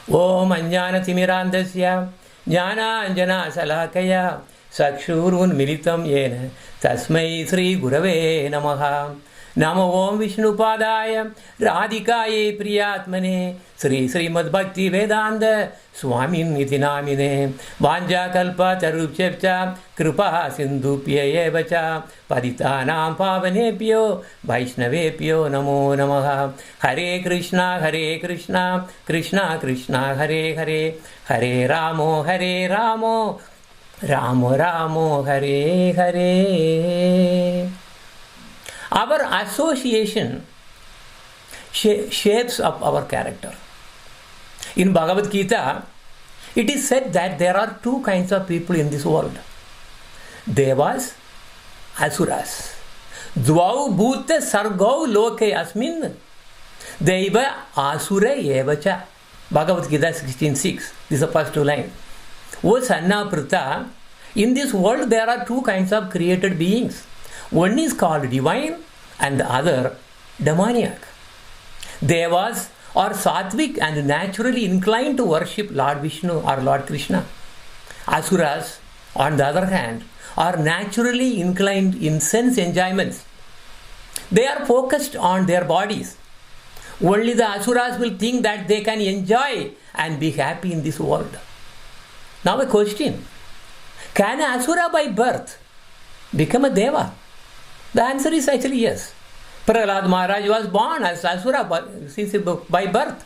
Om Ajnanatimirandasya Jnananjana Salakaya Sakshurunmilitam Yena Tasmai Sri Gurave Namaha. Namo Om Vishnupadaya Radhikaye Priyatmane Sri Srimad Bhakti Vedanta Swamin Niti Namine Vanja Kalpa Tarupchepcha Kripa Sindhupya Evacha Paditanam Pavanepyo Vaishnavepyo Namo Namaha. Hare Krishna Krishna Krishna Hare Hare Hare Ramo Ramo Ramo Hare Hare. Our association shapes up our character. In Bhagavad Gita, it is said that there are two kinds of people in this world: Devas, Asuras. Dvau bhuta sargau loke asmin Deva asura evacha. Bhagavad Gita 16:6. This is the first two lines. O Sanna Prita, in this world there are two kinds of created beings. One is called divine and the other demoniac. Devas are sattvic and naturally inclined to worship Lord Vishnu or Lord Krishna. Asuras, on the other hand, are naturally inclined in sense enjoyments. They are focused on their bodies. Only the Asuras will think that they can enjoy and be happy in this world. Now a question: can an Asura by birth become a Deva? The answer is actually yes. Prahlad Maharaj was born as Asura by birth.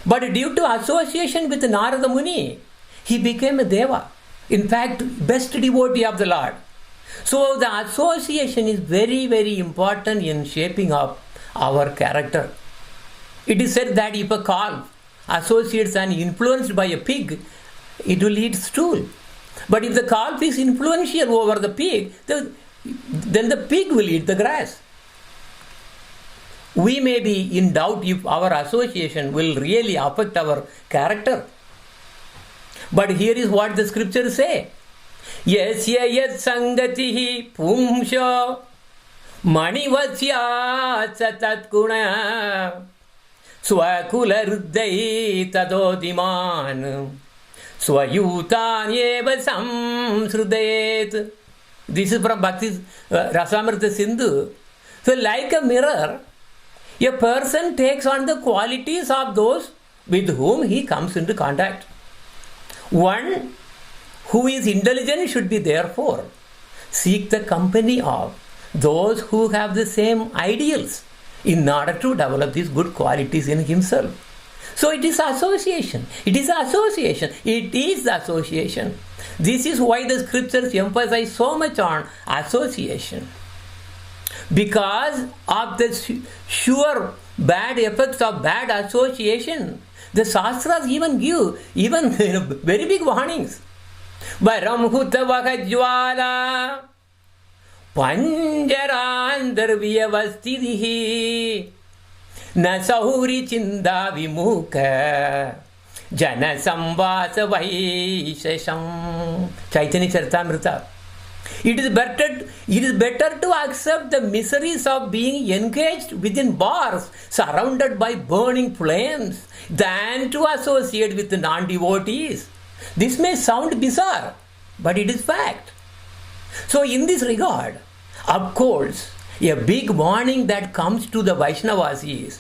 But due to association with Narada Muni, he became a Deva. In fact, best devotee of the Lord. So the association is very, very important in shaping up our character. It is said that if a calf associates and influenced by a pig, it will eat stool. But if the calf is influential over the pig, then the pig will eat the grass. We may be in doubt if our association will really affect our character. But here is what the scriptures say. Yasya yat sangatihi pumsha manivasya satat guna swakula ruddai tadodiman swayutan eva samsrudet. This is from Bhakti Rasamrita Sindhu. So like a mirror, a person takes on the qualities of those with whom he comes into contact. One who is intelligent should be therefore seek the company of those who have the same ideals in order to develop these good qualities in himself. So it is association. It is association. It is the association. This is why the scriptures emphasize so much on association. Because of the sure bad effects of bad association, the Shastras even give very big warnings. Varam hutavakajwala panjarandarvyavastidihi nasauri chinda vimuka Jana Sambhasa Vaishesham. Chaitanya Charitamrita. It is better to accept the miseries of being engaged within bars surrounded by burning flames than to associate with non-devotees. This may sound bizarre, but it is fact. So in this regard, of course, a big warning that comes to the Vaishnavas is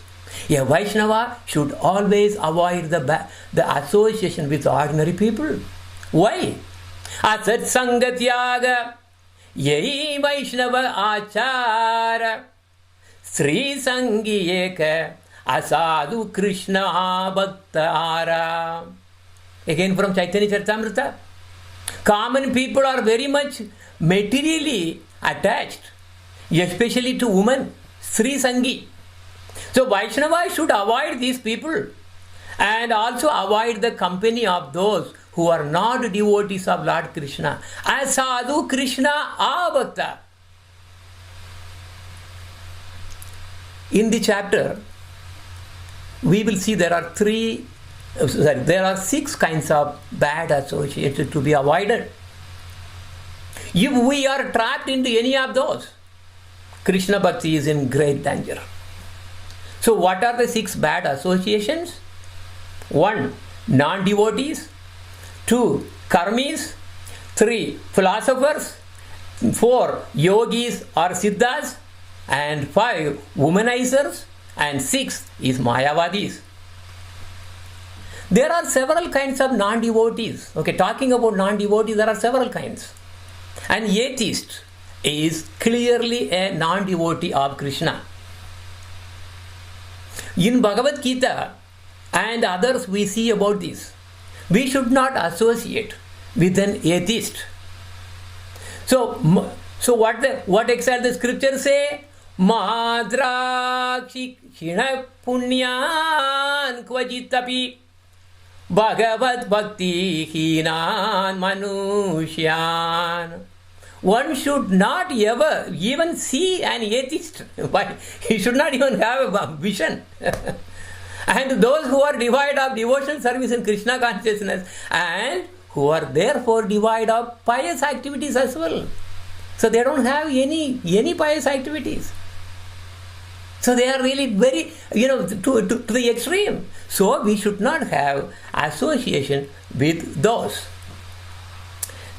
a Vaishnava should always avoid the association with ordinary people. Why? Asat Sangatyaga Yai Vaishnava Achara Sri Sangiyeka Asadu Krishna Bhaktara. Again from Chaitanya Charitamrita. Common people are very much materially attached, especially to women. Sri Sangi. So Vaishnava should avoid these people and also avoid the company of those who are not devotees of Lord Krishna. Asadu Krishna Abhakta. In the chapter, we will see there are 6 kinds of bad associations to be avoided. If we are trapped into any of those, Krishna Bhakti is in great danger. So what are the 6 bad associations? 1. non-devotees, 2 karmis, 3 philosophers, 4 yogis or siddhas, and 5 womanizers, and 6 is mayavadis. There are several kinds of non-devotees. Okay, talking about non-devotees, there are several kinds. An atheist is clearly a non-devotee of Krishna. In Bhagavad Gita and others we see about this. We should not associate with an atheist. So what exactly the scripture say? Madrakshi khina punyan kvajitapi Bhagavad Bhakti Hinan Manushyan. One should not ever even see an atheist. Why? He should not even have a vision. And those who are devoid of devotional service in Krishna consciousness and who are therefore devoid of pious activities as well. So they don't have any pious activities. So they are really very, to the extreme. So we should not have association with those.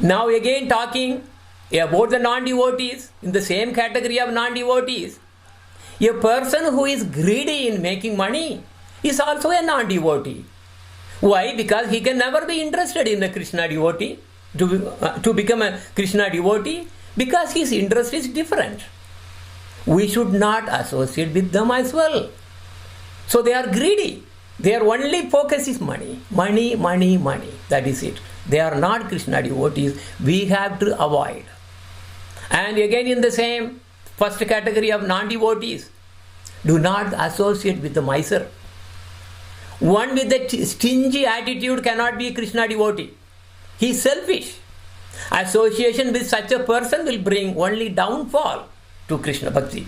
Now again talking about the non-devotees, in the same category of non-devotees, a person who is greedy in making money is also a non-devotee. Why? Because he can never be interested in a Krishna devotee, to become a Krishna devotee, because his interest is different. We should not associate with them as well. So they are greedy. Their only focus is money. Money, money, money. That is it. They are not Krishna devotees. We have to avoid. And again in the same first category of non-devotees, do not associate with the miser. One with a stingy attitude cannot be a Krishna devotee. He is selfish. Association with such a person will bring only downfall to Krishna Bhakti.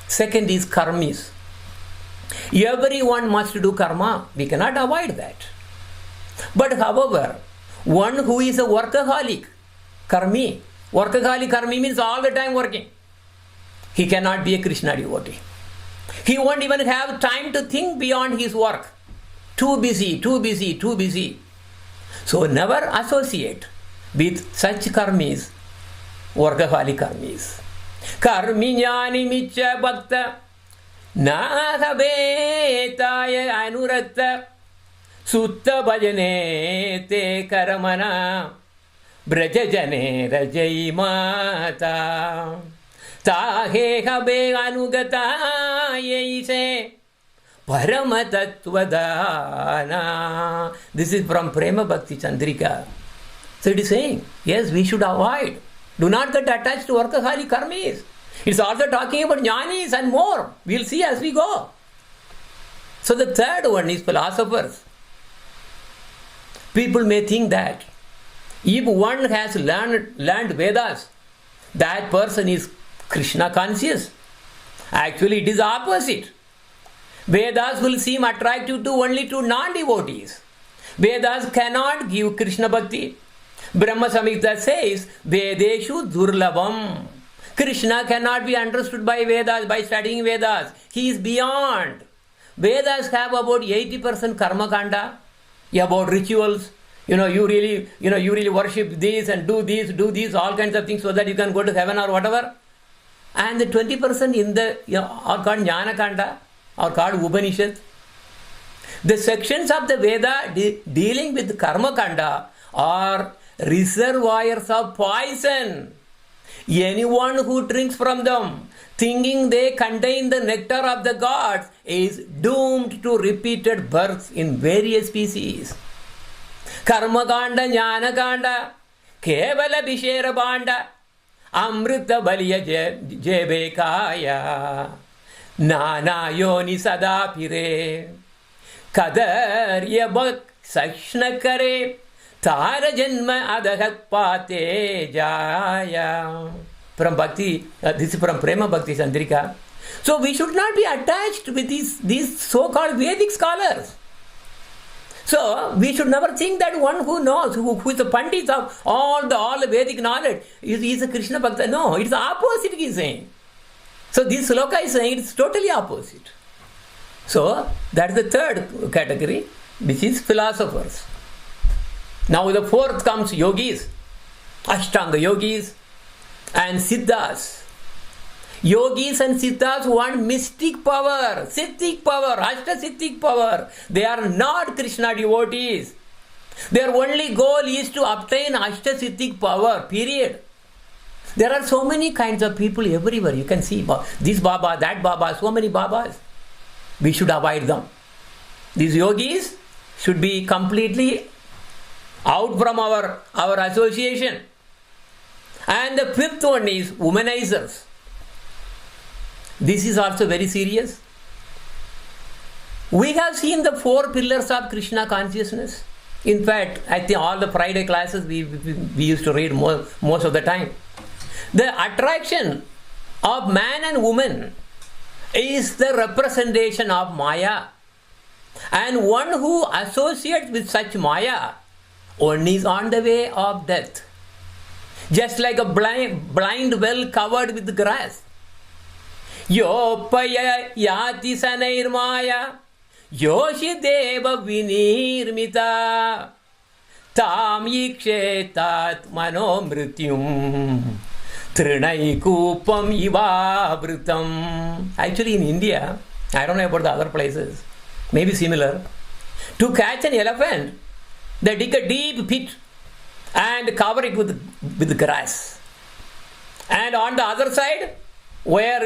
Second is karmis. Everyone must do karma. We cannot avoid that. But however, one who is a workaholic, karmi means all the time working. He cannot be a Krishna devotee. He won't even have time to think beyond his work. Too busy. So never associate with such karmis, workaholic karmis. Karminyani micha bhakta nahabetaya anurakta sutta bhajane te karamana brajajane rajai mata tahe habe anugata yeise Paramatattvadana. This is from Prema Bhakti Chandrika. So it is saying, yes, we should avoid. Do not get attached to workaholic karmis. It's also talking about jnanis and more. We'll see as we go. So the third one is philosophers. People may think that if one has learned Vedas, that person is Krishna conscious. Actually, it is opposite. Vedas will seem attractive only to non-devotees. Vedas cannot give Krishna Bhakti. Brahma Samhita says, Vedeshu Durlabam. Krishna cannot be understood by Vedas, by studying Vedas. He is beyond. Vedas have about 80% karma kanda, about rituals. You really worship this and do this, all kinds of things so that you can go to heaven or whatever. And the 20% in the are called Jnana Kanda, or called Upanishad. The sections of the Veda dealing with Karma Kanda are reservoirs of poison. Anyone who drinks from them, thinking they contain the nectar of the gods, is doomed to repeated births in various species. Karma Kanda, Jnana Kanda, Kevala Bishera Banda, Amrita Baliya Jebekaya. Nana yoni sada pire kadarya bhak sakshna kare tara janma adahat pate jaya. From Bhakti, this is from Prema Bhakti Chandrika. So we should not be attached with these so-called Vedic scholars. So we should never think that one who knows, who is a pandit of all the Vedic knowledge, is a Krishna Bhakta. No, it's the opposite he is saying. So this sloka is saying it's totally opposite. So that is the third category, which is philosophers. Now the fourth comes yogis, Ashtanga yogis and Siddhas. Yogis and Siddhas want mystic power, Siddhic power, Ashta-Siddhic power. They are not Krishna devotees. Their only goal is to obtain Ashta-Siddhic power, period. There are so many kinds of people everywhere. You can see this Baba, that Baba, so many Babas. We should avoid them. These yogis should be completely out from our association. And the fifth one is womanizers. This is also very serious. We have seen the 4 pillars of Krishna consciousness. In fact, I think all the Friday classes we used to read most of the time. The attraction of man and woman is the representation of Maya. And one who associates with such Maya, one is on the way of death. Just like a blind well covered with grass. Yopaya yati sanairmaya yoshi deva vinirmita tam yikshetat manomrityum trinaikupam ivavritam. Actually in India, I don't know about the other places, maybe similar. To catch an elephant, they dig a deep pit and cover it with grass. And on the other side, where,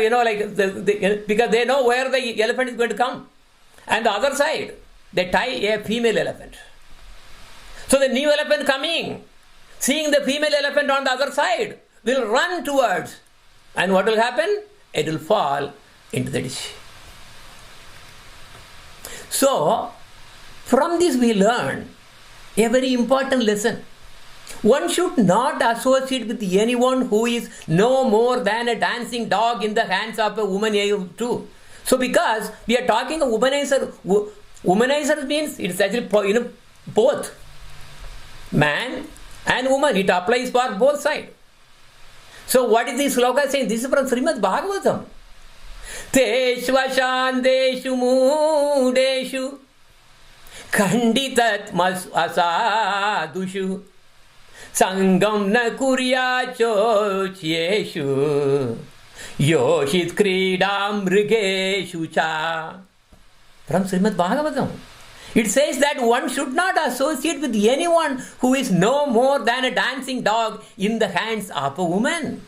because they know where the elephant is going to come. And the other side, they tie a female elephant. So the new elephant coming, seeing the female elephant on the other side, will run towards. And what will happen? It will fall into the ditch. So, from this we learn a very important lesson. One should not associate with anyone who is no more than a dancing dog in the hands of a woman too. So because we are talking of womanizer, womanizer means it's actually both man and woman. It applies for both sides. So what is this sloka saying? This is from Srimad Bhagavatam. Teshvashandeshu mudeshu khanditat mas asadushu Sangam na kuryacho chieshu yoshit kridam mrigeshu cha. From Srimad Bhagavatam. It says that one should not associate with anyone who is no more than a dancing dog in the hands of a woman.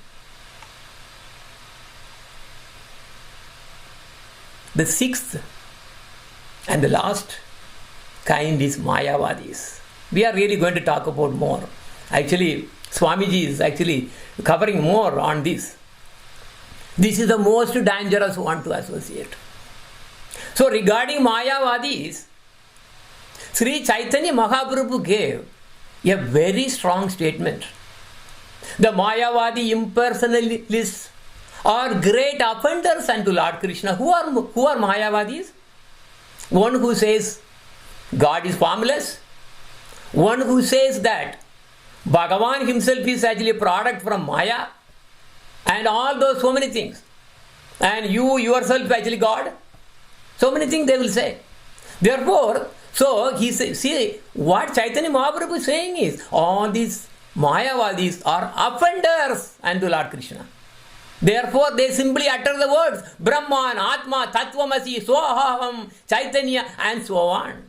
The sixth and the last kind is Mayavadis. We are really going to talk about more. Actually, Swamiji is actually covering more on this. This is the most dangerous one to associate. So regarding Mayavadis, Sri Chaitanya Mahaprabhu gave a very strong statement. The Mayavadi impersonalists are great offenders unto Lord Krishna. Who are Mayavadis? One who says God is formless. One who says that Bhagavan himself is actually a product from Maya. And all those so many things. And you yourself actually God. So many things they will say. Therefore, so he says, see what Chaitanya Mahaprabhu is saying is all these Mayavadis are offenders unto Lord Krishna. Therefore, they simply utter the words Brahman, Atma, Tattvamasi, Sohaham, Chaitanya, and so on.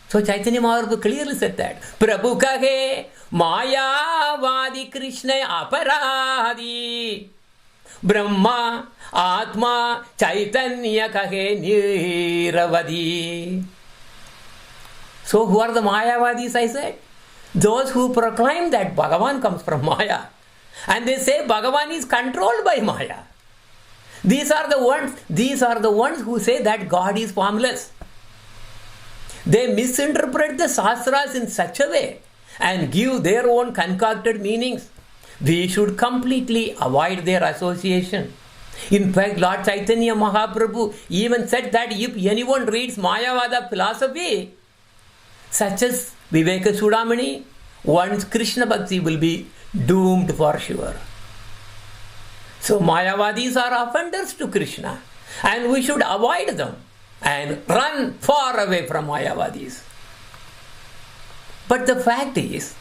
So Chaitanya Mahaprabhu clearly said that Prabhu kahe Mayavadi Krishna aparadi Brahma, Atma, Chaitanya kahe niravadi. So who are the Mayavadis, I said? Those who proclaim that Bhagavan comes from Maya. And they say Bhagavan is controlled by Maya. These are the ones who say that God is formless. They misinterpret the Shastras in such a way and give their own concocted meanings. We should completely avoid their association. In fact, Lord Chaitanya Mahaprabhu even said that if anyone reads Mayavada philosophy, such as Viveka Chudamani, one's Krishna Bhakti will be doomed for sure. So Mayavadis are offenders to Krishna and we should avoid them. and run far away from Mayavadis. But the fact is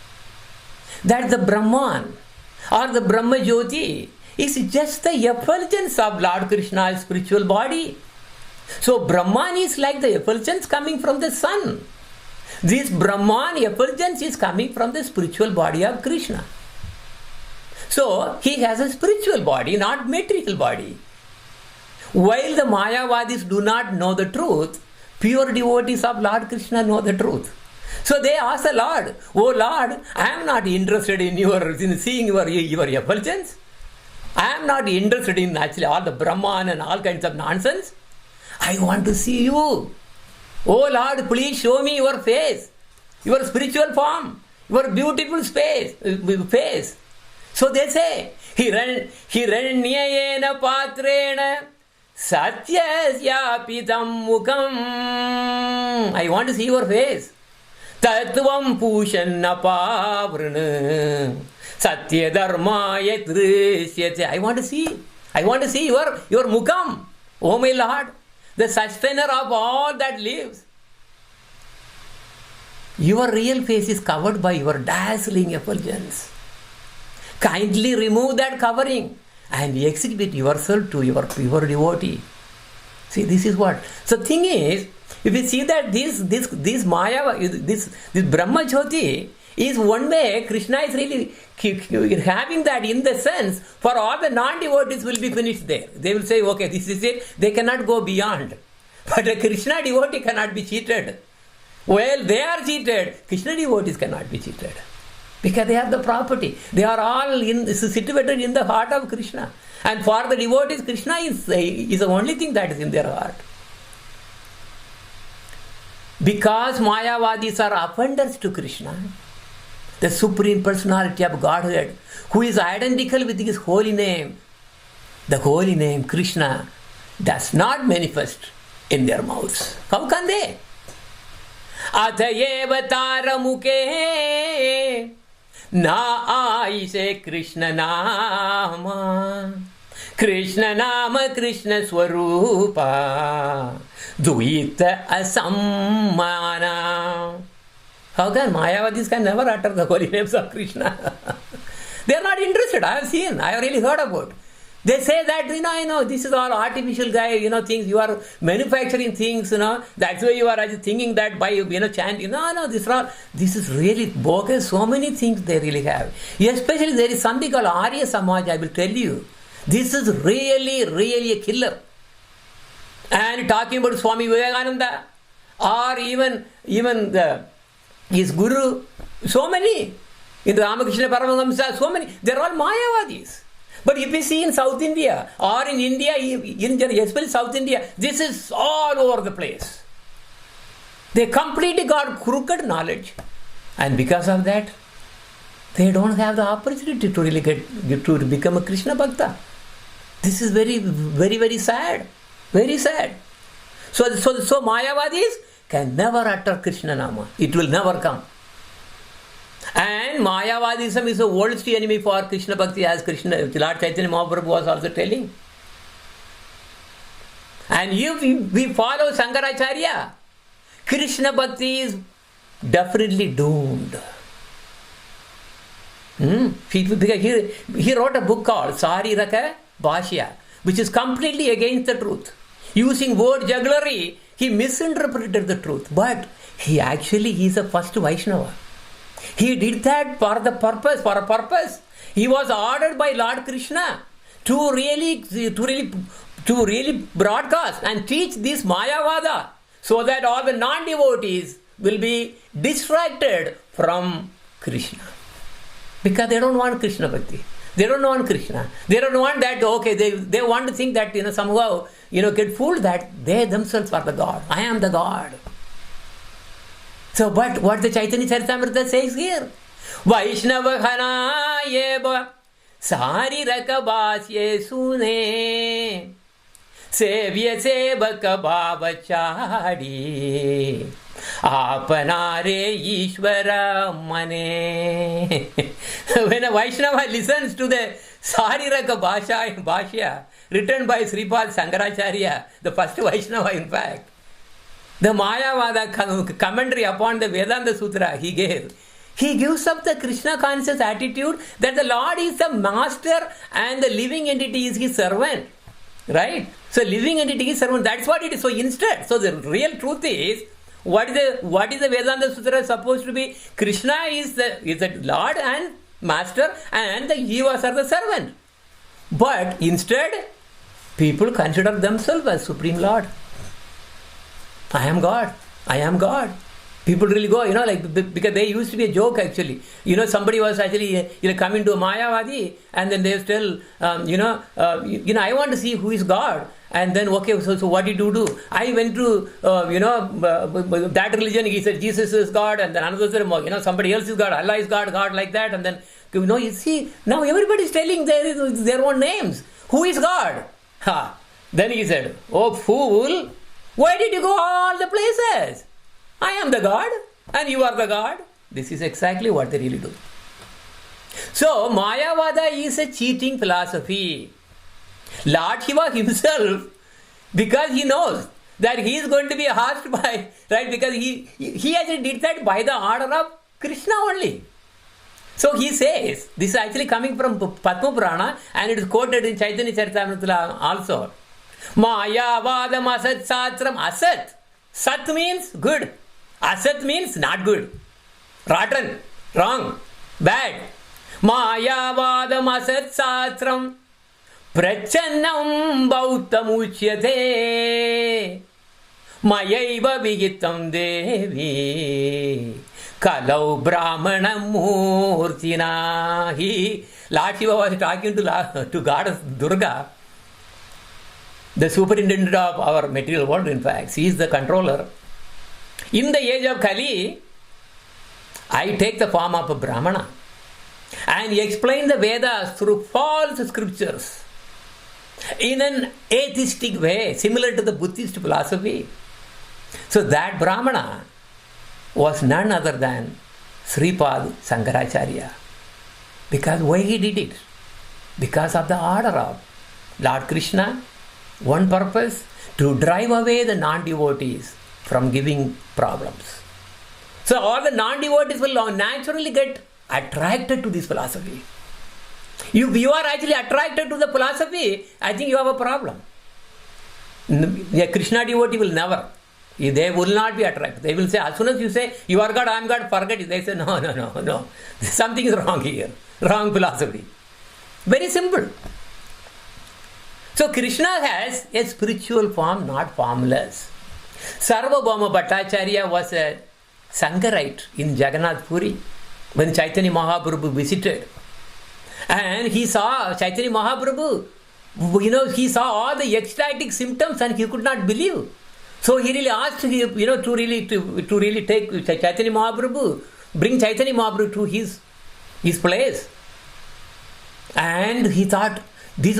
that the Brahman or the Brahma Jyoti is just the effulgence of Lord Krishna's spiritual body. So Brahman is like the effulgence coming from the sun. This Brahman effulgence is coming from the spiritual body of Krishna. So he has a spiritual body, not material body. While the Mayavadis do not know the truth, pure devotees of Lord Krishna know the truth. So they ask the Lord, "Oh Lord, I am not interested in seeing your effulgence. I am not interested in actually all the Brahman and all kinds of nonsense. I want to see you. Oh Lord, please show me your face, your spiritual form, your beautiful face." So they say, "Hiranyayena patrena satyasyapitam mukam." I want to see your face. Tattvam pushanna pavrana satya dharmaya drishyate. I want to see your mukam. Oh my Lord, the sustainer of all that lives. Your real face is covered by your dazzling effulgence. Kindly remove that covering and exhibit yourself to your pure devotee. See, this is what. So, thing is, if you see that this Maya, this Brahma Jyoti is one way, Krishna is really having that in the sense for all the non-devotees will be finished there. They will say, okay, this is it. They cannot go beyond. But a Krishna devotee cannot be cheated. Well, they are cheated. Krishna devotees cannot be cheated. Because they have the property. They are all situated in the heart of Krishna. And for the devotees, Krishna is the only thing that is in their heart. Because Mayavadis are offenders to Krishna, the Supreme Personality of Godhead, who is identical with His holy name, the holy name Krishna does not manifest in their mouths. How can they? Atayeva taramuke na aise Krishna nama, Krishna nama Krishna swarupa duita asammana. How can Mayavadis can never utter the holy names of Krishna? They are not interested. I have seen, I have really heard about. They say that, this is all artificial things, you are manufacturing things, that's why you are thinking that by, chanting. No, this is really bogus. So many things they really have. Especially there is something called Arya Samaj, I will tell you. This is really, really a killer. And talking about Swami Vivekananda, or even his guru, so many. In the Ramakrishna Paramahamsa, so many. They're all Mayavadis. But if you see in South India, or in India, especially South India, this is all over the place. They completely got crooked knowledge. And because of that, they don't have the opportunity to really to become a Krishna Bhakta. This is very, very, very sad. Very sad. So Mayavadis can never utter Krishna Nama. It will never come. And Mayavadism is the worst enemy for Krishna Bhakti, as Lord Chaitanya Mahaprabhu was also telling. And if we follow Shankaracharya, Krishna Bhakti is definitely doomed. Because he wrote a book called Sariraka Bhashya, which is completely against the truth. Using word jugglery, he misinterpreted the truth. But he is a first Vaishnava. He did that for a purpose. He was ordered by Lord Krishna to really broadcast and teach this Mayavada, so that all the non-devotees will be distracted from Krishna. Because they don't want Krishna Bhakti. They don't want Krishna. They don't want that, okay, they want to think that, somehow, get fooled that they themselves are the God. I am the God. So, but what the Chaitanya Charitamrita says here, Vaishnava Khana Yeba Sariraka Bhasye Sune Sevya Sevaka Bhavachadi Apanare Ishvara Mane. When a Vaishnava listens to the Sariraka Bhashya written by Sripad Shankaracharya, the first Vaishnava in fact, The Mayavada commentary upon the Vedanta Sutra he gave. He gives up the Krishna conscious attitude that the Lord is the master and the living entity is his servant. Right? So living entity is servant. That's what it is. So instead, so the real truth is, what is the Vedanta Sutra supposed to be? Krishna is the Lord and master, and the Jivas are the servant. But instead, people consider themselves as Supreme Lord. I am God. I am God. People really go, because they used to be a joke actually. Somebody was actually, coming to a Mayavadi, and then they still, I want to see who is God. And then, okay, so what did you do? I went to, that religion, he said Jesus is God, and then another said, somebody else is God, Allah is God, God like that, and then, you see, now everybody is telling their own names. Who is God? Then he said, oh fool, why did you go all the places? I am the God, and you are the God. This is exactly what they really do. So, Mayavada is a cheating philosophy. Lord Shiva himself, because he knows that he is going to be asked by, right, because he actually did that by the order of Krishna only. So he says, this is actually coming from Padma Purana, and it is quoted in Chaitanya Charitamrita also. Mayavadam asat satram. Asat. Sat means good. Asat means not good. Rotten. Wrong. Bad. Mayavadam asat satram. Prachannam bhautam uchyate. Mayaiva vigitam devi. Kalau Brahmanam Murtina. Lord Shiva was talking to Goddess Durga, the superintendent of our material world, in fact. She is the controller. In the age of Kali, I take the form of a Brahmana and explain the Vedas through false scriptures in an atheistic way, similar to the Buddhist philosophy. So that Brahmana was none other than Sripad Shankaracharya. Because why he did it? Because of the order of Lord Krishna. One purpose, to drive away the non-devotees from giving problems. So all the non-devotees will naturally get attracted to this philosophy. If you are actually attracted to the philosophy, I think you have a problem. A Krishna devotee will never. They will not be attracted. They will say, as soon as you say, you are God, I am God, forget it. They say, no. Something is wrong here. Wrong philosophy. Very simple. So Krishna has a spiritual form, not formless. Sarvabhauma Bhattacharya was a Sankarite in Jagannath Puri when Chaitanya Mahaprabhu visited. And he saw Chaitanya Mahaprabhu, he saw all the ecstatic symptoms and he could not believe. So he really asked him, to really take Chaitanya Mahaprabhu, bring Chaitanya Mahaprabhu to his place. And he thought, this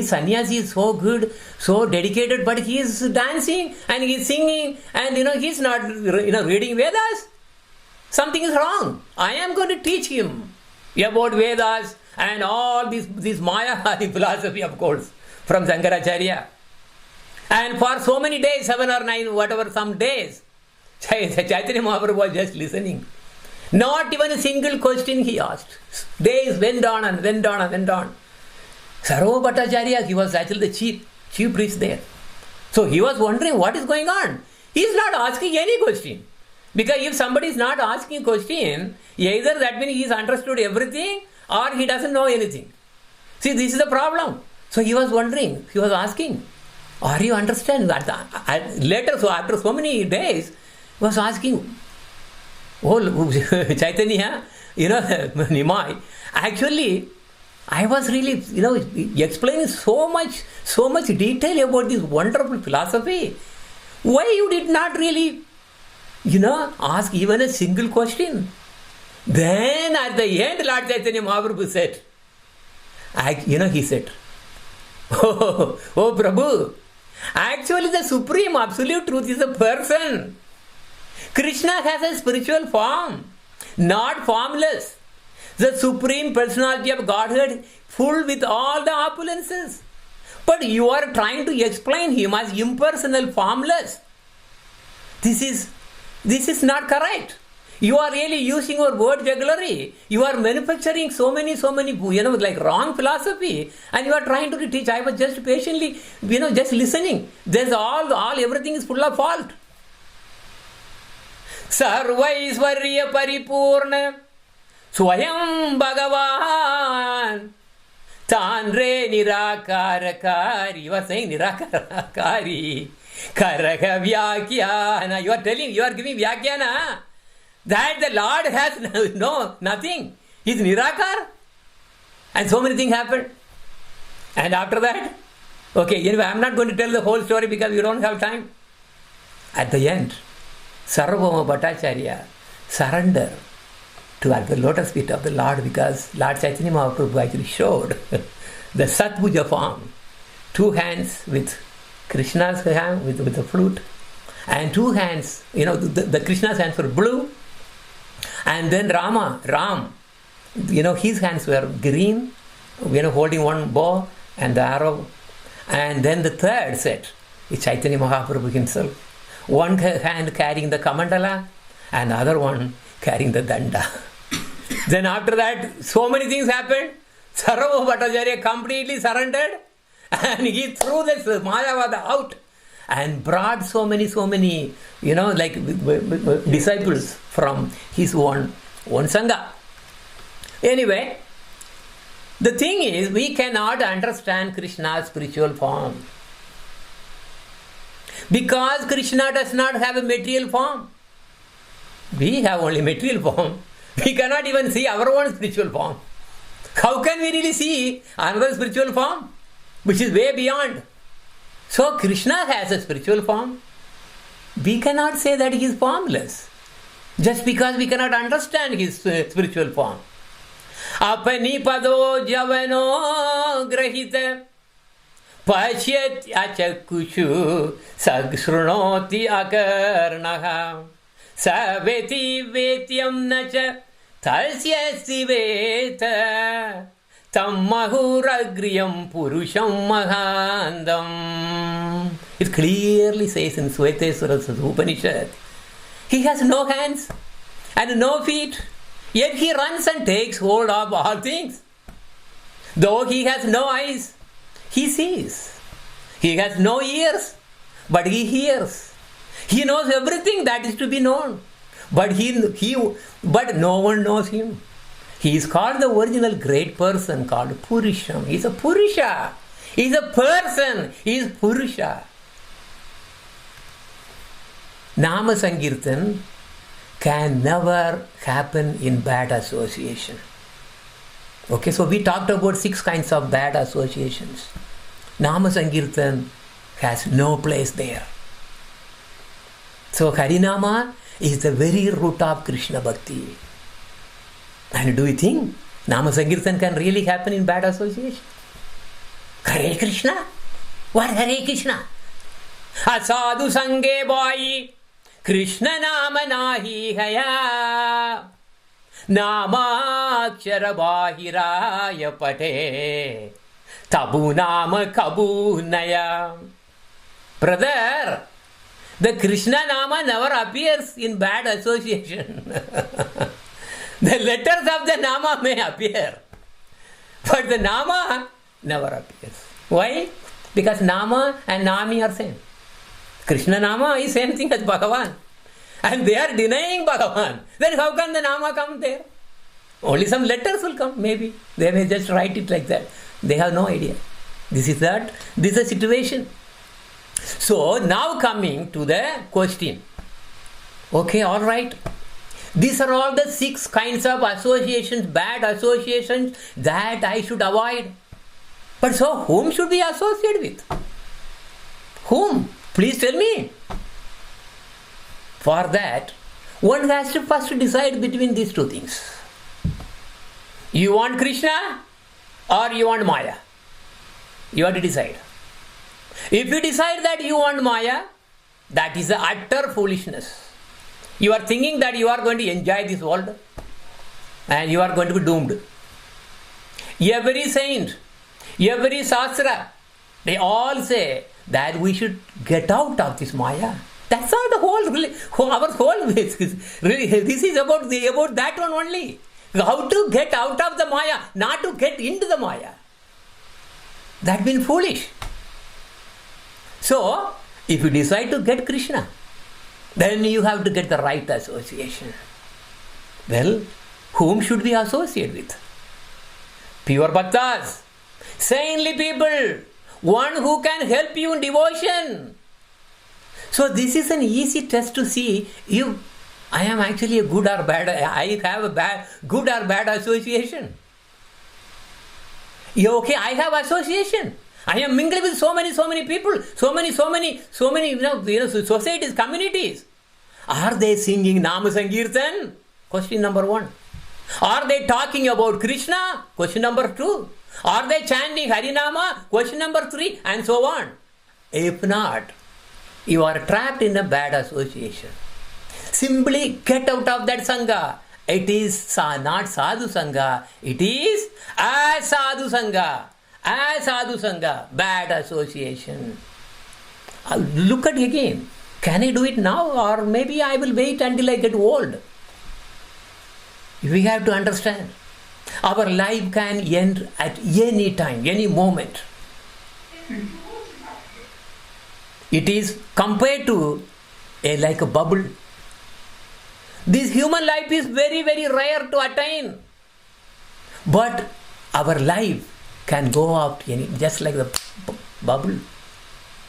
sannyasi is so good, so dedicated, but he is dancing and he is singing and he is not reading Vedas. Something is wrong. I am going to teach him about Vedas and all this Maya philosophy, of course, from Shankaracharya. And for so many days, 7 or 9, whatever, some days, Chaitanya Mahaprabhu was just listening. Not even a single question he asked. Days went on and went on and went on. Sarva Bhattacharya, he was actually the chief priest there. So he was wondering what is going on. He is not asking any question. Because if somebody is not asking a question, either that means he has understood everything or he doesn't know anything. See, this is the problem. So he was wondering, he was asking, are you understand that? Later, so after so many days, he was asking, oh, Chaitanya, Nimai, actually, I was really, explaining so much detail about this wonderful philosophy. Why you did not really, ask even a single question? Then at the end, Lord Chaitanya Mahaprabhu said, he said, oh Prabhu, actually the supreme absolute truth is a person. Krishna has a spiritual form, not formless. The supreme personality of Godhead full with all the opulences. But you are trying to explain him as impersonal, formless. This is not correct. You are really using your word jugglery. You are manufacturing so many, like wrong philosophy, and you are trying to teach. I was just patiently, just listening. There's everything is full of fault. Sarvaisvarya paripurna Swayam Bhagavan Tanre Nirakarakari. You are saying Nirakarakari Karaga Vyakyana. You are giving Vyakyana that the Lord has nothing. He is Nirakar. And so many things happened. And after that, okay, anyway, I am not going to tell the whole story because we don't have time. At the end, Sarvabhauma Bhattacharya surrendered to the lotus feet of the Lord, because Lord Chaitanya Mahaprabhu actually showed the Satbhuja form. 2 hands with Krishna's hand with the flute, and 2 hands, the Krishna's hands were blue, and then Ram, his hands were green, holding one bow and the arrow, and then the third set is Chaitanya Mahaprabhu himself. One hand carrying the Kamandala and the other one carrying the Danda. Then after that, so many things happened. Sarvabhauma Bhattacharya completely surrendered, and he threw this Mayavada out and brought so many, disciples from his own Sangha. Anyway, the thing is, we cannot understand Krishna's spiritual form, because Krishna does not have a material form. We have only material form. We cannot even see our own spiritual form. How can we really see another spiritual form, which is way beyond? So Krishna has a spiritual form. We cannot say that he is formless, just because we cannot understand his spiritual form. Apani pado javano grahita pashyat achakushu sagshrunoti akarnaha saveti vetyam nacha talsyasi veta Tammahuragriyam Purusham Mahandam. It clearly says in Sveteswara Upanishad, he has no hands and no feet, yet he runs and takes hold of all things. Though he has no eyes, he sees. He has no ears, but he hears. He knows everything that is to be known, but no one knows him. He is called the original great person called Purusham. He is a Purusha. He is a person. He is Purusha. Nama Sankirtan can never happen in bad association. Okay, so we talked about 6 kinds of bad associations. Nama Sankirtan has no place there. So Harinama is the very root of Krishna Bhakti. And do you think Nama Sankirtan can really happen in bad association? Hare Krishna? What Hare Krishna? Asadu sange boy Krishna nama nahi haya Nama akshara bahiraya pate Tabu nama kabu naya. Brother, the Krishna nama never appears in bad association. The letters of the Nama may appear, but the Nama never appears. Why? Because Nama and Nami are same. Krishna Nama is same thing as Bhagavan. And they are denying Bhagavan. Then how can the Nama come there? Only some letters will come, maybe. They may just write it like that. They have no idea. This is the situation. So now coming to the question. Okay, all right. These are all the 6 kinds of associations, bad associations that I should avoid. But so whom should we associate with? Whom? Please tell me. For that, one has to first decide between these 2 things. You want Krishna or you want Maya? You have to decide. If you decide that you want Maya, that is the utter foolishness. You are thinking that you are going to enjoy this world and you are going to be doomed. Every saint, every Shastra, they all say that we should get out of this Maya. That's not the our whole this is about that one only. How to get out of the Maya, not to get into the Maya. That's been foolish. So, if you decide to get Krishna, then you have to get the right association. Well, whom should we associate with? Pure bhaktas, saintly people, one who can help you in devotion. So this is an easy test to see if I am actually a good or bad, I have a good or bad association. Okay, I have association. I am mingling with so many people, so many societies, communities. Are they singing Nama Sankirtan? Question number 1. Are they talking about Krishna? Question number 2. Are they chanting Harinama? Question number 3, and so on. If not, you are trapped in a bad association. Simply get out of that Sangha. It is not Sadhu Sangha. It is Asadhu Sangha. Asadhu Sangha. Bad association. Look at it again. Can I do it now, or maybe I will wait until I get old? We have to understand. Our life can end at any time, any moment. It is compared to like a bubble. This human life is very rare to attain. But our life can go out just like the bubble.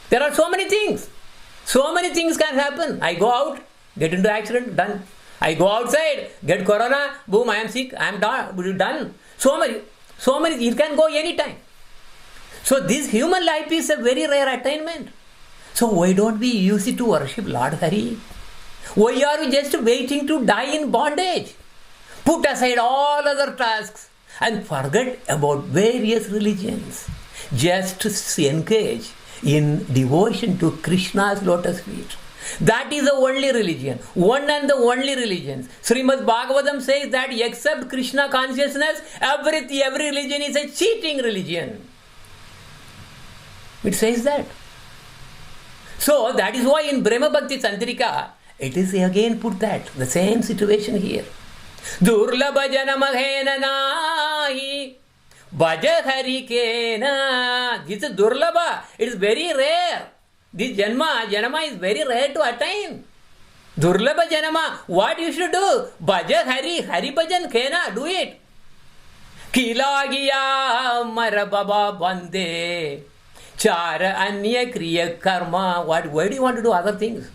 There are so many things. So many things can happen. I go out, get into accident, done. I go outside, get corona, boom, I am sick, I am done. So many, it can go anytime. So this human life is a very rare attainment. So why don't we use it to worship Lord Hari? Why are we just waiting to die in bondage? Put aside all other tasks and forget about various religions. Just engage in devotion to Krishna's lotus feet. That is the only religion. One and the only religion. Srimad Bhagavatam says that except Krishna consciousness, every religion is a cheating religion. It says that. So that is why in Brahma Bhakti Tantrika, it is again put that, the same situation here. Durlabha janamahena nahi bhaja harikena. This is Durlabha. It is very rare. This janama is very rare to attain. Durlabha janama. What you should do? Bhaja hari bhajan kena. Do it. Kilagiya marababa bande. Chara anya kriya karma. Why do you want to do other things?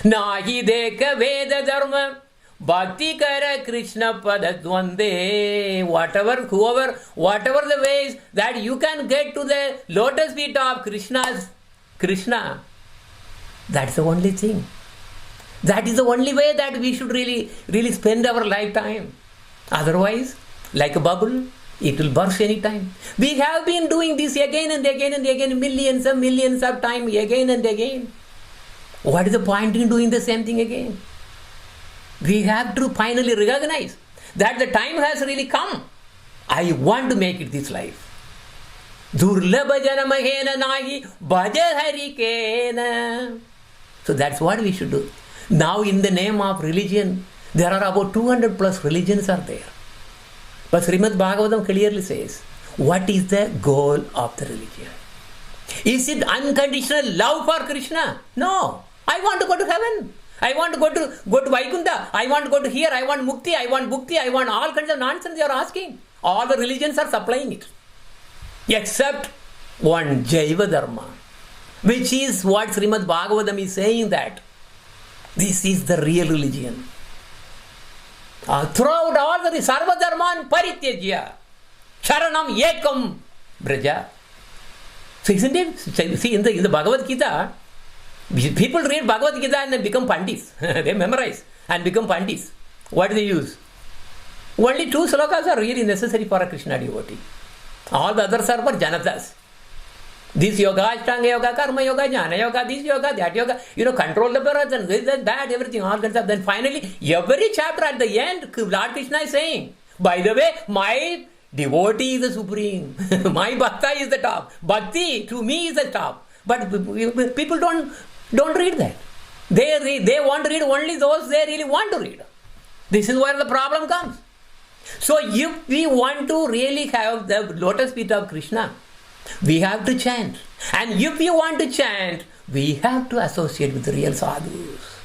Nahi deka veda dharma. Bhakti kara Krishna padadvande. Whatever the ways that you can get to the lotus feet of Krishna. That's the only thing. That is the only way that we should really spend our lifetime. Otherwise, like a bubble, it will burst any time. We have been doing this again and again, millions of times, again and again. What is the point in doing the same thing again? We have to finally recognize that the time has really come. I want to make it this life. Durlabha janamahena nahi bhaja harikena. So that's what we should do. Now in the name of religion, there are about 200 plus religions are there. But Srimad Bhagavatam clearly says, what is the goal of the religion? Is it unconditional love for Krishna? No. I want to go to heaven. I want to go to Vaikuntha. I want to go to here. I want mukti. I want bhukti. I want all kinds of nonsense they are asking. All the religions are supplying it. Except one Jaiva Dharma, which is what Srimad Bhagavatam is saying, that this is the real religion. Throughout all the Sarva Dharman Parityajya Sharanam Ekam Braja. So isn't it? See, in the Bhagavad Gita, people read Bhagavad Gita and they become pandits. They memorize and become pandits. What do they use? Only 2 slokas are really necessary for a Krishna devotee. All the others are for Janatas. This yoga, Ashtanga yoga, Karma yoga, Jnana yoga, this yoga, that yoga, control the breath and this and that, everything, all kinds of. Then finally, every chapter at the end, Lord Krishna is saying, by the way, my devotee is the supreme. My bhakta is the top. Bhakti to me is the top. But people don't read that. They want to read only those they really want to read. This is where the problem comes. So if we want to really have the lotus feet of Krishna, we have to chant. And if we want to chant, we have to associate with the real sadhus.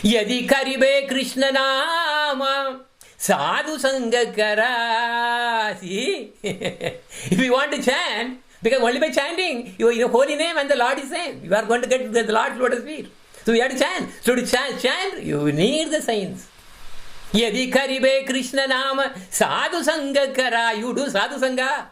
Yadi karibe Krishna nama sadhu sangha kara. See? If we want to chant, because only by chanting, your holy name and the Lord is same. You are going to get the Lord's lotus feet. So we have to chant. So to chant, you need the signs. Yadi karibe Krishna nama sadhu sangha kara. You do sadhu sangha.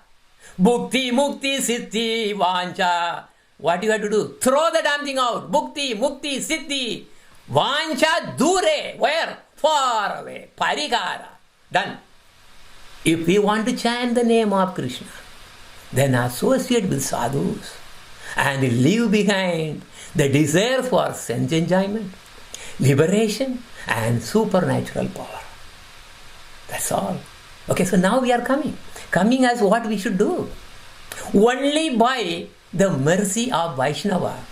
Bhukti, mukti, siddhi, vancha. What you have to do? Throw the damn thing out. Bhukti, mukti, siddhi, vancha, dure. Where? Far away. Parikara. Done. If we want to chant the name of Krishna, then associate with sadhus and leave behind the desire for sense enjoyment, liberation and supernatural power. That's all. Okay, so now we are coming. Coming as what we should do. Only by the mercy of Vaishnava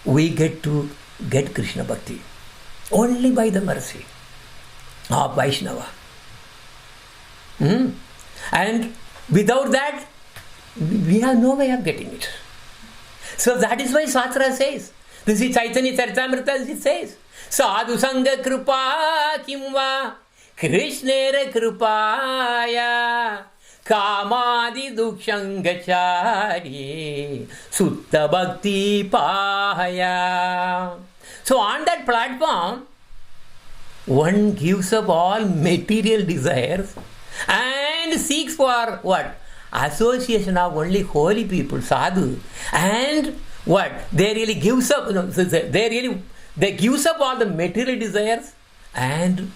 we get to get Krishna Bhakti. Only by the mercy of Vaishnava. And without that, we have no way of getting it. So that is why Shastra says, this is Chaitanya Charitamrita, it says, Sadhu Sangha Kripa Kimva Krishnera Kripaya Kamadi Dukshangachari Sutta Bhakti Pahaya. So on that platform, one gives up all material desires and seeks for what? Association of only holy people, sadhu. And what? They really gives up, they gives up all the material desires and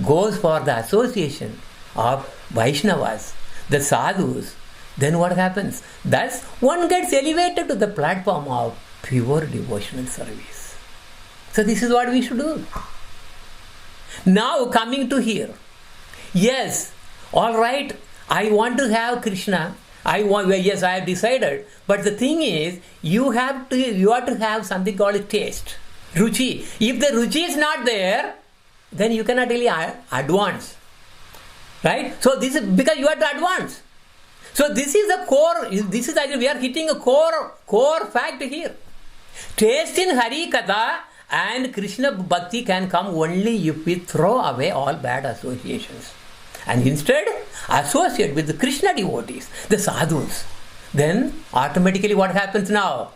goes for the association of Vaishnavas, the sadhus. Then what happens? Thus one gets elevated to the platform of pure devotional service. So this is what we should do. Now coming to here. Yes, all right, I want to have Krishna. Yes, I have decided. But the thing is, you have to have something called a taste. Ruchi. If the ruchi is not there, then you cannot really advance. Right? So this is because you have to advance. So this is the core. This is actually we are hitting a core fact here. Taste in Hari Katha and Krishna Bhakti can come only if we throw away all bad associations. And instead associate with the Krishna devotees, the sadhus. Then automatically what happens now?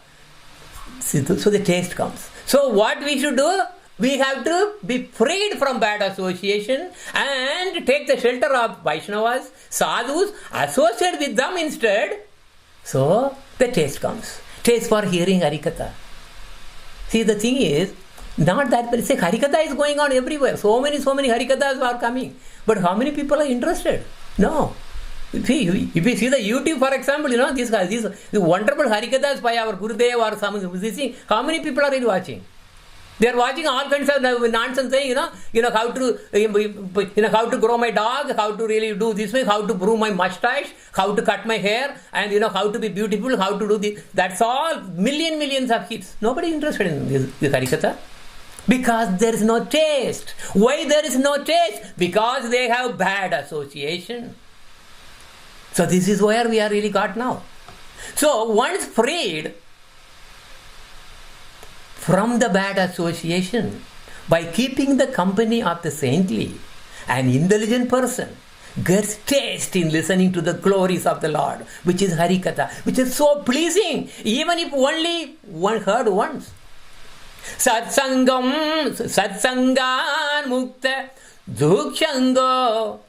So the taste comes. So what we should do? We have to be freed from bad association and take the shelter of Vaishnavas, sadhus, associate with them instead. So the taste comes. Taste for hearing Harikatha. See, the thing is, not that, but say Harikatha is going on everywhere. So many Harikathas are coming. But how many people are interested? No. See, if you see the YouTube, for example, these wonderful Harikathas by our Gurudev or some, how many people are really watching? They are watching all kinds of nonsense saying, how to grow my dog, how to really do this way, how to groom my mustache, how to cut my hair, and how to be beautiful, how to do this. That's all millions of hits. Nobody is interested in this Harikatha. Because there is no taste. Why there is no taste? Because they have bad association. So this is where we are really got now. So once freed from the bad association by keeping the company of the saintly, an intelligent person gets taste in listening to the glories of the Lord, which is Harikatha, which is so pleasing, even if only one heard once. Satsangan mukta dukshango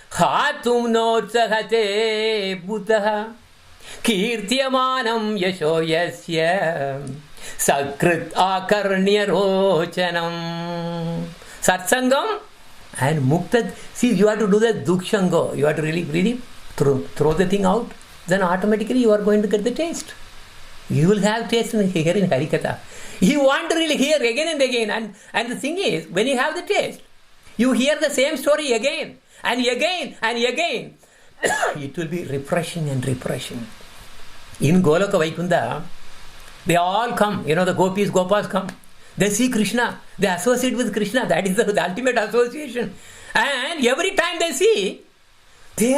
hatum notsahate buddha kirtyamanam yasho yasya sakrit akarnya rochanam. Satsangam and mukta. See, you have to do the dukshango. You have to really throw the thing out. Then automatically you are going to get the taste. You will have taste here in Harikatha. You want to really hear again and again. And the thing is, when you have the taste, you hear the same story again and again and again. It will be refreshing and refreshing. In Goloka Vaikunda, They all come. The gopis, gopas come. They see Krishna. They associate with Krishna. That is the ultimate association. And every time they see, they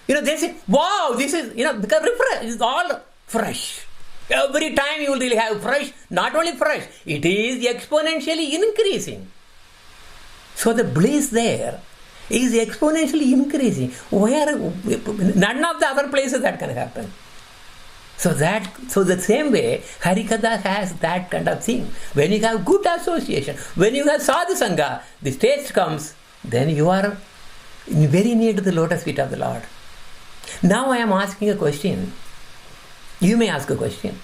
say, wow, this is, because it's all fresh. Every time you will really have fresh, not only fresh, it is exponentially increasing. So the bliss there is exponentially increasing. Where none of the other places that can happen. So the same way, Harikatha has that kind of thing. When you have good association, when you have sadhu sangha, the stage comes, then you are very near to the lotus feet of the Lord. Now I am asking a question. You may ask a question.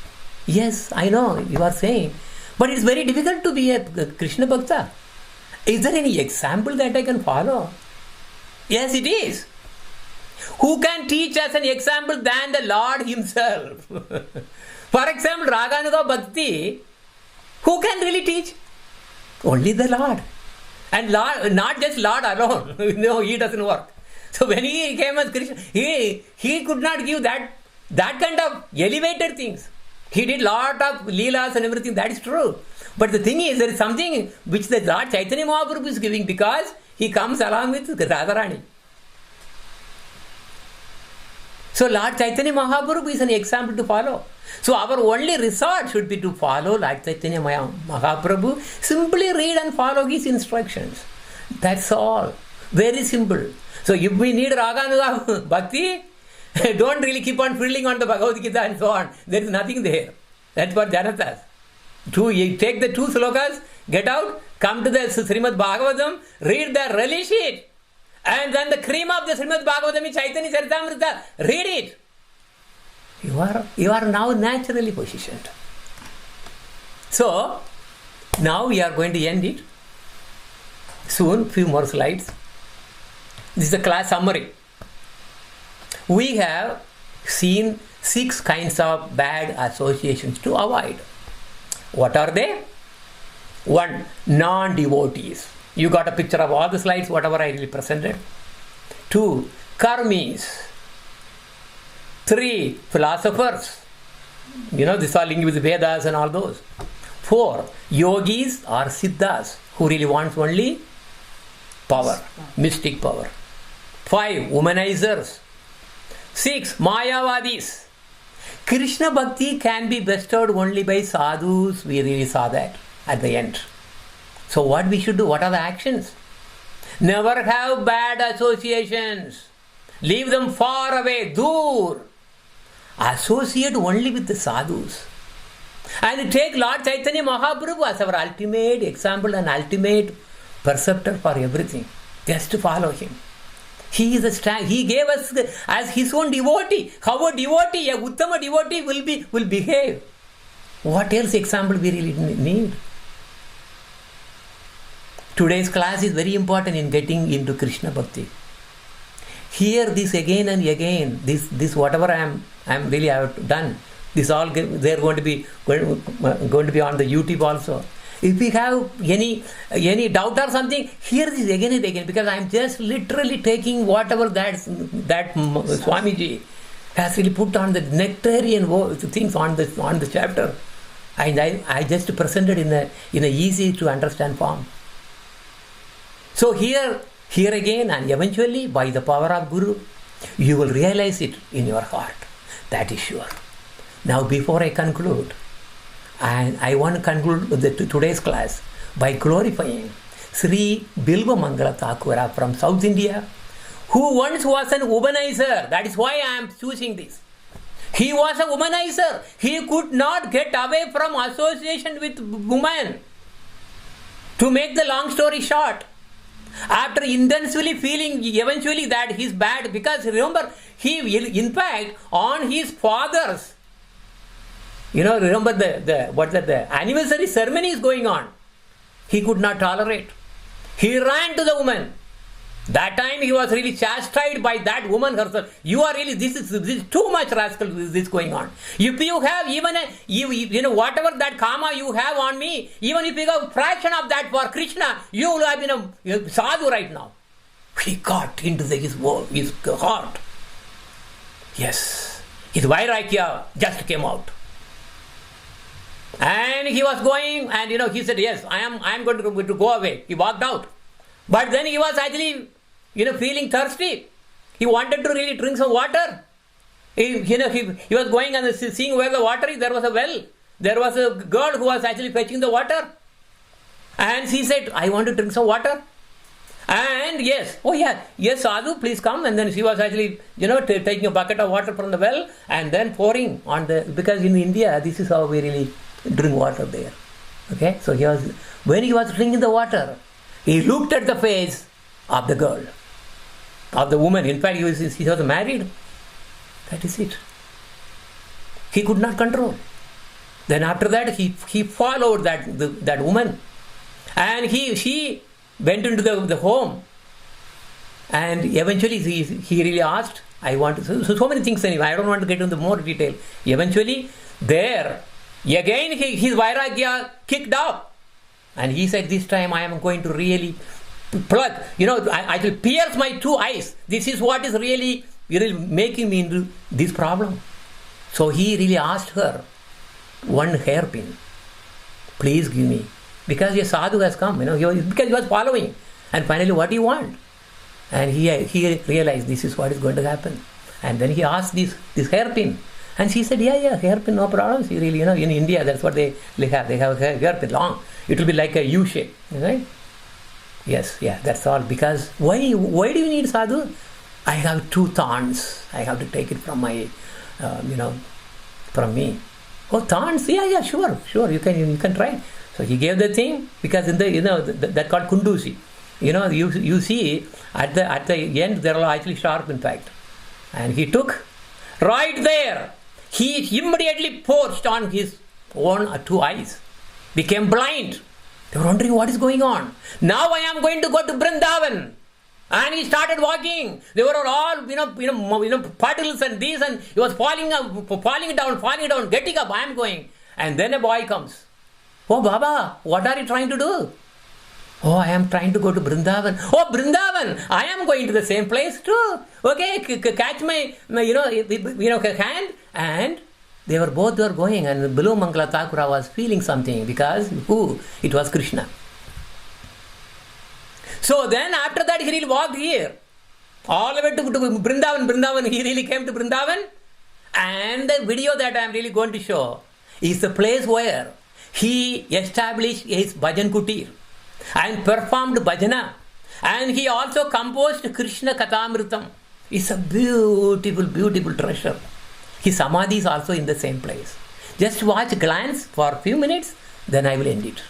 Yes, I know you are saying, but it's very difficult to be a Krishna Bhakta. Is there any example that I can follow? Yes, it is. Who can teach us an example than the Lord Himself? For example, Raganuga Bhakti, who can really teach? Only the Lord. And Lord, not just Lord alone. No, He doesn't work. So when He came as Krishna, He could not give that kind of elevated things. He did lot of leelas and everything, that is true. But the thing is, there is something which the Lord Chaitanya Mahaprabhu is giving because He comes along with Radharani. So Lord Chaitanya Mahaprabhu is an example to follow. So our only resort should be to follow Lord Chaitanya Mahaprabhu. Simply read and follow His instructions. That's all. Very simple. So if we need Raganuga Bhakti, don't really keep on fiddling on the Bhagavad Gita and so on. There is nothing there. That's for Janatas. You take the 2 slokas, get out, come to the Srimad Bhagavatam, read the relish it. And then the cream of the Srimad Bhagavatam is Chaitanya Charitamrita. Read it. You are now naturally positioned. So, now we are going to end it. Soon, few more slides. This is the class summary. We have seen 6 kinds of bad associations to avoid. What are they? 1. Non-devotees. You got a picture of all the slides, whatever I really presented. 2. Karmis. 3. Philosophers. This are linked with Vedas and all those. 4. Yogis or Siddhas, who really wants only power, mystic power. 5. Womanizers. 6. Mayavadis. Krishna Bhakti can be bestowed only by sadhus. We really saw that at the end. So what we should do? What are the actions? Never have bad associations. Leave them far away, dur. Associate only with the sadhus. And take Lord Chaitanya Mahaprabhu as our ultimate example and ultimate preceptor for everything. Just to follow Him. He is He gave us as His own devotee. How a devotee, a Uttama devotee will behave. What else example we really need? Today's class is very important in getting into Krishna Bhakti. Hear this again and again. This whatever I have done. This all they are going to be on the YouTube also. If we have any doubt or something, hear this again and again, because I am just literally taking whatever that Swamiji has really put on the nectarian things on the chapter, and I just presented in a easy to understand form. So here again, and eventually by the power of Guru, you will realize it in your heart. That is sure. Now before I conclude, and I want to conclude today's class by glorifying Sri Bilva Mangala Thakura from South India, who once was an womanizer. That is why I am choosing this. He was a womanizer. He could not get away from association with women. To make the long story short, after intensely feeling eventually that he's bad, because remember, he in fact on his father's, remember the anniversary ceremony is going on. He could not tolerate. He ran to the woman. That time he was really chastised by that woman herself. You are really, this is too much rascal, this going on. If you have even whatever that karma you have on me, even if you have a fraction of that for Krishna, you will have been a sadhu right now. He got into his heart. Yes, his vairagya just came out. And he was going, and he said, yes, I am going to go away. He walked out. But then he was actually, feeling thirsty. He wanted to really drink some water. He was going and seeing where the water is. There was a well. There was a girl who was actually fetching the water. And she said, I want to drink some water. And yes, Sadhu, please come. And then she was actually, taking a bucket of water from the well and then pouring on because in India, this is how we really drink water there. Okay, so when he was drinking the water, he looked at the face of the girl, of the woman. In fact, he was married. That is it. He could not control. Then after that, he followed that woman, and she went into the home, and eventually he really asked, I want to, so many things anyway, I don't want to get into more detail. Eventually, there, again his Vairagya kicked up, and he said, this time I am going to really plug, I will pierce my two eyes. This is what is really making me into this problem. So he really asked her, one hairpin, please give me. Because a sadhu has come, because he was following. And finally, what do you want? And he realized this is what is going to happen. And then he asked this hairpin. And she said, yeah, hairpin, no problem. She really, in India, that's what they have. They have a hairpin long. It will be like a U shape, right? Yes, that's all. Because why do you need sadhu? I have two thorns. I have to take it from my, from me. Oh, thorns? Yeah, sure. You can try. So he gave the thing, because in the that called kundusi. You see at the end there are actually sharp, in fact. And he took right there. He immediately forced on his own two eyes, became blind. They were wondering what is going on. Now I am going to go to Vrindavan. And he started walking. They were all, puddles and these, and he was falling down, getting up. I am going. And then a boy comes. Oh, Baba, what are you trying to do? Oh, I am trying to go to Vrindavan. Oh, Vrindavan, I am going to the same place too. Okay, catch my, hand. And they were both going, and Bilva Mangala Thakura was feeling something, because it was Krishna. So then after that he really walked here. All the way to Vrindavan, he really came to Vrindavan. And the video that I am really going to show is the place where he established his bhajan kutir and performed bhajana, and he also composed Krishna Kathamritam. It's a beautiful treasure. His samadhi is also in the same place. Just glance for a few minutes, then I will end it.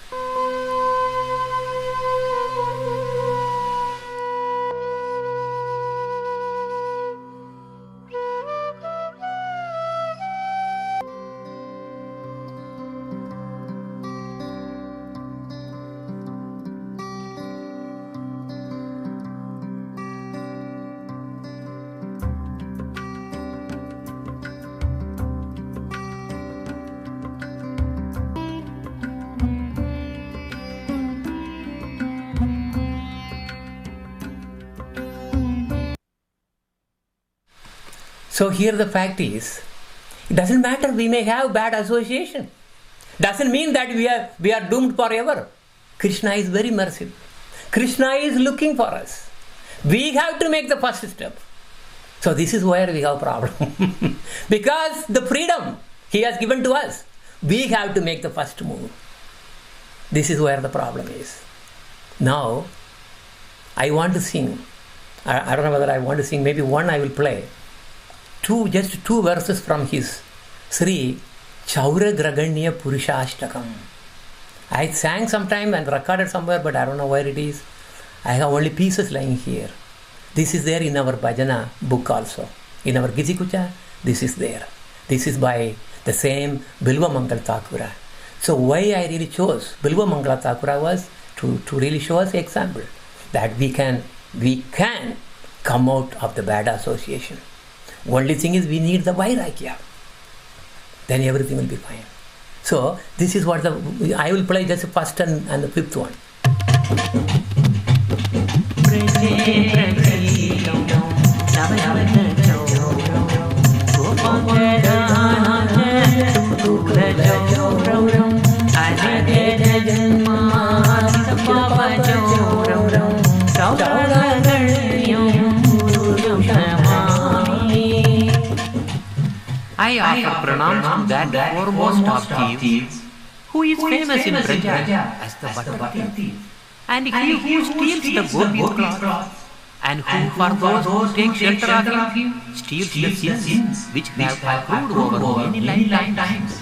So here the fact is, it doesn't matter, we may have bad association. Doesn't mean that we are doomed forever. Krishna is very merciful. Krishna is looking for us. We have to make the first step. So this is where we have a problem. Because the freedom he has given to us, we have to make the first move. This is where the problem is. Now, I want to sing. I don't know whether I want to sing. Maybe one I will play. Just two verses from his Sri Chaura Graganya Purushashtakam. I sang sometime and recorded somewhere, but I don't know where it is. I have only pieces lying here. This is there in our bhajana book also. In our Gijikucha, this is there. This is by the same Bilva Mangala Thakura. So why I really chose Bilva Mangala Thakura was to really show us an example that we can come out of the bad association. Only thing is we need the Vairagya. Then everything will be fine. So this is what I will play just the first and the fifth one. I offer pranams to that foremost of thieves, who is famous in Braja as the butter thief, and he who steals the golden cloth, and who for those who take shelter of him steals the sins which have accrued over many lifetimes.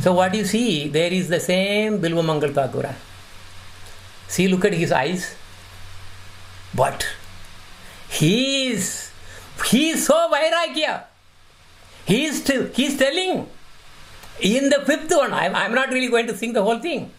So what you see, there is the same Bilva Mangal Thakura. See, look at his eyes. But he is so Vairagya. He is telling in the fifth one, I'm not really going to sing the whole thing.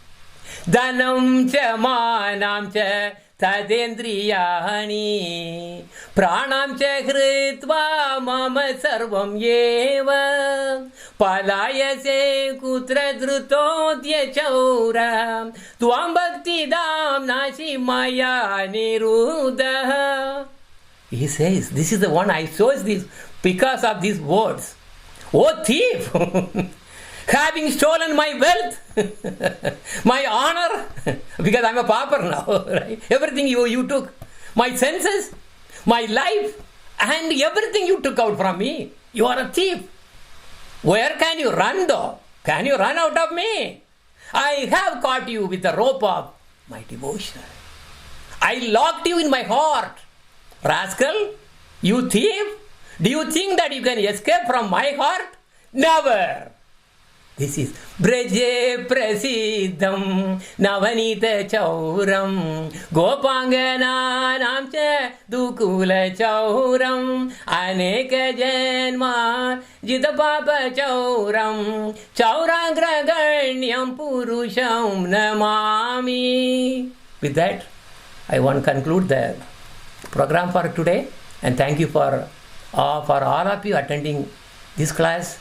Dhanam cha manam cha tadendriyani pranam cha hritva mama sarvam yeva palayase kutra drutodya chaura tvam bhakti dam nasi maya niruddha. He says, this is the one I chose this because of these words. Oh thief! Having stolen my wealth, my honor, because I'm a pauper now, right? Everything you took, my senses, my life, and everything you took out from me. You are a thief. Where can you run though? Can you run out of me? I have caught you with the rope of my devotion. I locked you in my heart. Rascal, you thief, do you think that you can escape from my heart? Never. This is Braje Prasidham Navanita Chauram Gopangana Namcha Dukula Chauram Aneka Janma Jitapapa Chauram Chaurangraganyam Purusham Namami. With that, I want to conclude the program for today, and thank you for all of you attending this class.